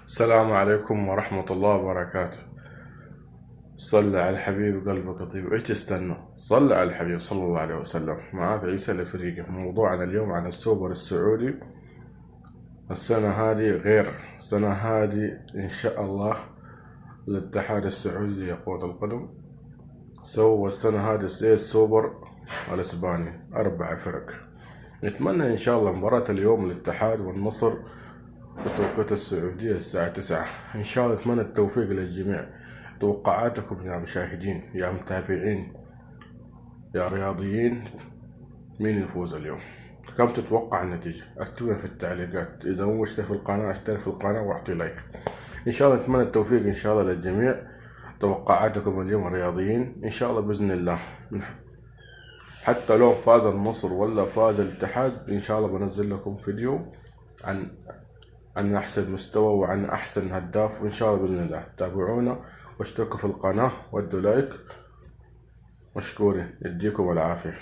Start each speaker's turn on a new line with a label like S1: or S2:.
S1: السلام عليكم ورحمة الله وبركاته. صل على الحبيب قلبك طيب، ايش تستنى؟ صل على الحبيب صلى الله عليه وسلم. معاك عيسى الافريقي. موضوعنا اليوم عن السوبر السعودي. السنة هذه غير السنة هذه ان شاء الله. الاتحاد السعودي لكرة القدم سوى السنة هذه زي السوبر الاسباني 4 فرق. نتمنى ان شاء الله مباراة اليوم الاتحاد والنصر بتوقيت السعودية الساعة 9 إن شاء الله. أتمنى التوفيق للجميع. توقعاتكم يا مشاهدين، يا متابعين، يا رياضيين، مين يفوز اليوم؟ كم تتوقع النتيجة؟ اكتبوا في التعليقات. إذا مو مشترك في القناة اشترك في القناة واعطي لايك. إن شاء الله نتمنى التوفيق إن شاء الله للجميع. توقعاتكم اليوم الرياضيين إن شاء الله بإذن الله. حتى لو فاز النصر ولا فاز الاتحاد إن شاء الله بنزل لكم فيديو عن أحسن مستوى وعن أحسن هداف، وإن شاء الله بإذن الله. تابعونا واشتركوا في القناة وادوا لايك. مشكورين، يديكم العافية.